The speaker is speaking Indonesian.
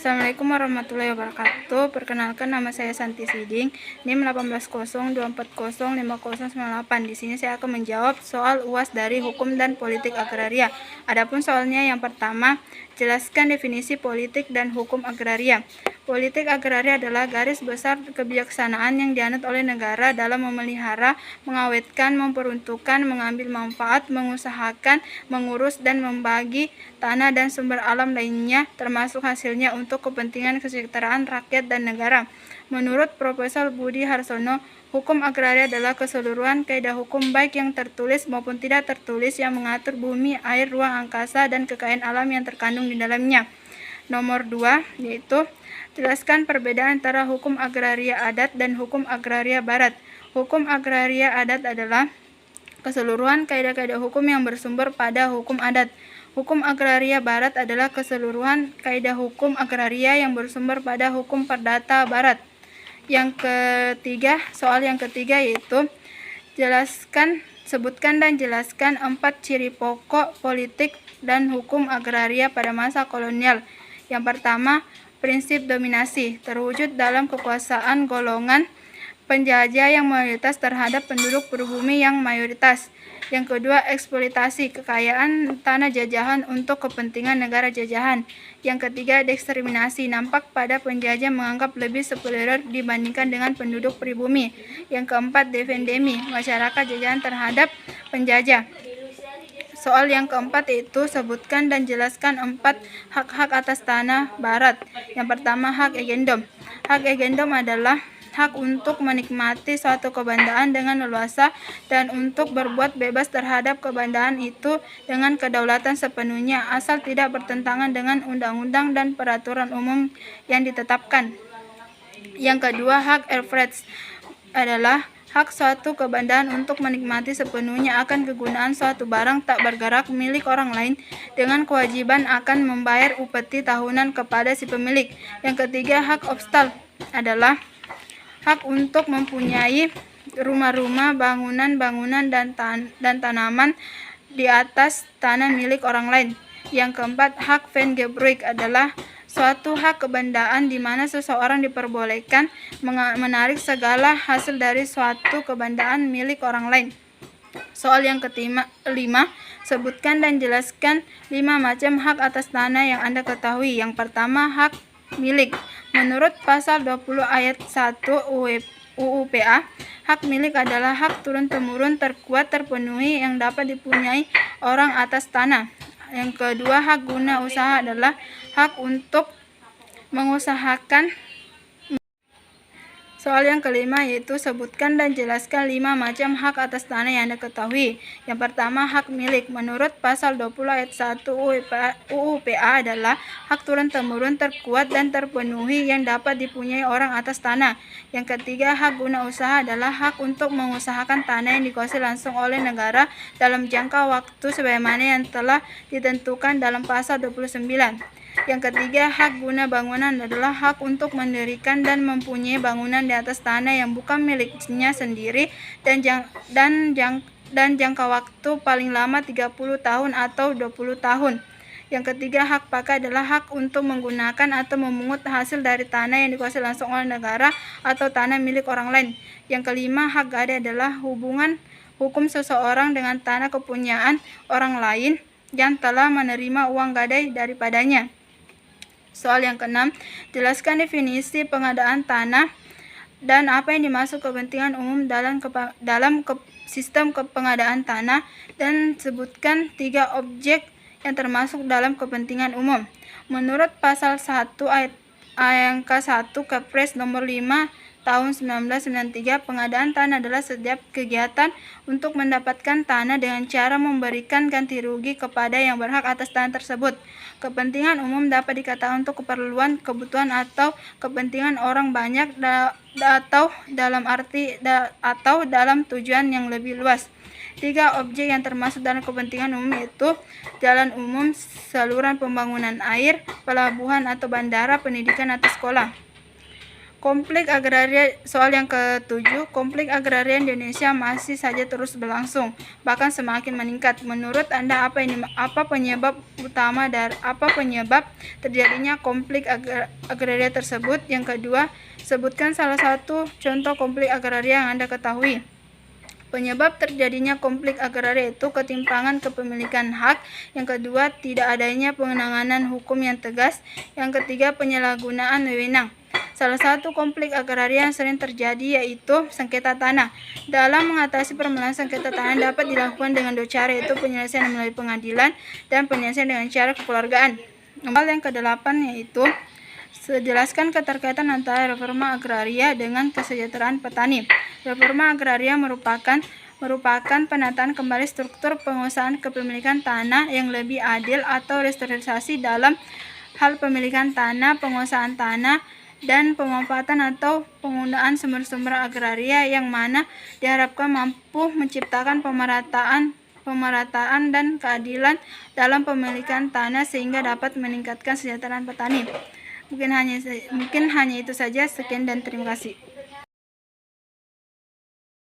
Assalamualaikum warahmatullahi wabarakatuh. Perkenalkan, nama saya Santi Siding, NIM 18024050998. Di sini saya akan menjawab soal UAS dari Hukum dan Politik Agraria. Adapun soalnya yang pertama, jelaskan definisi politik dan hukum agraria. Politik agraria adalah garis besar kebijaksanaan yang dianut oleh negara dalam memelihara, mengawetkan, memperuntukkan, mengambil manfaat, mengusahakan, mengurus, dan membagi tanah dan sumber alam lainnya, termasuk hasilnya untuk kepentingan kesejahteraan rakyat dan negara. Menurut Profesor Budi Harsono, hukum agraria adalah keseluruhan kaidah hukum baik yang tertulis maupun tidak tertulis yang mengatur bumi, air, ruang angkasa, dan kekayaan alam yang terkandung di dalamnya. Nomor 2, yaitu jelaskan perbedaan antara hukum agraria adat dan hukum agraria barat. Hukum agraria adat adalah keseluruhan kaidah-kaidah hukum yang bersumber pada hukum adat. Hukum agraria barat adalah keseluruhan kaidah hukum agraria yang bersumber pada hukum perdata barat. Soal yang ketiga yaitu sebutkan dan jelaskan 4 ciri pokok politik dan hukum agraria pada masa kolonial. Yang pertama, prinsip dominasi terwujud dalam kekuasaan golongan penjajah yang mayoritas terhadap penduduk pribumi yang mayoritas. Yang kedua, eksploitasi kekayaan tanah jajahan untuk kepentingan negara jajahan. Yang ketiga, diskriminasi nampak pada penjajah menganggap lebih superior dibandingkan dengan penduduk pribumi. Yang keempat, defendemi masyarakat jajahan terhadap penjajah. Soal yang keempat yaitu sebutkan dan jelaskan 4 hak-hak atas tanah barat. Yang pertama, hak agendom. Hak agendom adalah hak untuk menikmati suatu kebandaan dengan leluasa dan untuk berbuat bebas terhadap kebandaan itu dengan kedaulatan sepenuhnya, asal tidak bertentangan dengan undang-undang dan peraturan umum yang ditetapkan. Yang kedua, hak erfrecht adalah hak suatu kebandaan untuk menikmati sepenuhnya akan kegunaan suatu barang tak bergerak milik orang lain dengan kewajiban akan membayar upeti tahunan kepada si pemilik. Yang ketiga, hak obstal adalah hak untuk mempunyai rumah-rumah, bangunan-bangunan, dan tanaman di atas tanah milik orang lain. Yang keempat, hak Vengebruik adalah suatu hak kebandaan di mana seseorang diperbolehkan menarik segala hasil dari suatu kebandaan milik orang lain. Soal yang kelima, sebutkan dan jelaskan 5 macam hak atas tanah yang Anda ketahui. Yang pertama, hak milik. Menurut pasal 20 ayat 1 UU PA, hak milik adalah hak turun-temurun terkuat terpenuhi yang dapat dipunyai orang atas tanah. Yang kedua, hak guna usaha adalah hak untuk mengusahakan. Soal yang kelima yaitu sebutkan dan jelaskan 5 macam hak atas tanah yang Anda ketahui. Yang pertama, hak milik. Menurut pasal 20 ayat 1 UU PA adalah hak turun-temurun terkuat dan terpenuhi yang dapat dipunyai orang atas tanah. Yang ketiga, hak guna usaha adalah hak untuk mengusahakan tanah yang dikuasai langsung oleh negara dalam jangka waktu sebagaimana yang telah ditentukan dalam pasal 29. Yang ketiga, hak guna bangunan adalah hak untuk mendirikan dan mempunyai bangunan di atas tanah yang bukan miliknya sendiri dan jangka waktu paling lama 30 tahun atau 20 tahun. Yang ketiga, hak pakai adalah hak untuk menggunakan atau memungut hasil dari tanah yang dikuasai langsung oleh negara atau tanah milik orang lain. Yang kelima, hak gadai adalah hubungan hukum seseorang dengan tanah kepunyaan orang lain yang telah menerima uang gadai daripadanya. Soal yang keenam, jelaskan definisi pengadaan tanah dan apa yang dimaksud kepentingan umum dalam sistem pengadaan tanah, dan sebutkan 3 objek yang termasuk dalam kepentingan umum. Menurut pasal 1 ayat angka 1 Kepres nomor 5 tahun 1993, pengadaan tanah adalah setiap kegiatan untuk mendapatkan tanah dengan cara memberikan ganti rugi kepada yang berhak atas tanah tersebut. Kepentingan umum dapat dikatakan untuk keperluan, kebutuhan, atau kepentingan orang banyak atau dalam tujuan yang lebih luas. 3 objek yang termasuk dalam kepentingan umum yaitu jalan umum, saluran pembangunan air, pelabuhan atau bandara, pendidikan atau sekolah. Konflik agraria, soal yang ke-7, konflik agraria Indonesia masih saja terus berlangsung, bahkan semakin meningkat. Menurut Anda apa penyebab utama dari terjadinya konflik agraria tersebut? Yang kedua, sebutkan salah satu contoh konflik agraria yang Anda ketahui. Penyebab terjadinya konflik agraria itu ketimpangan kepemilikan hak. Yang kedua, tidak adanya penanganan hukum yang tegas. Yang ketiga, penyalahgunaan wewenang. Salah satu konflik agraria yang sering terjadi yaitu sengketa tanah. Dalam mengatasi permasalahan sengketa tanah dapat dilakukan dengan dua cara, yaitu penyelesaian melalui pengadilan dan penyelesaian dengan cara kekeluargaan. Hal yang ke-8 yaitu jelaskan keterkaitan antara reforma agraria dengan kesejahteraan petani. Reforma agraria merupakan penataan kembali struktur penguasaan kepemilikan tanah yang lebih adil atau restrukturisasi dalam hal pemilikan tanah, penguasaan tanah, dan pemanfaatan atau penggunaan sumber-sumber agraria yang mana diharapkan mampu menciptakan pemerataan dan keadilan dalam pemilikan tanah sehingga dapat meningkatkan kesejahteraan petani. Mungkin hanya itu saja. Sekian dan terima kasih.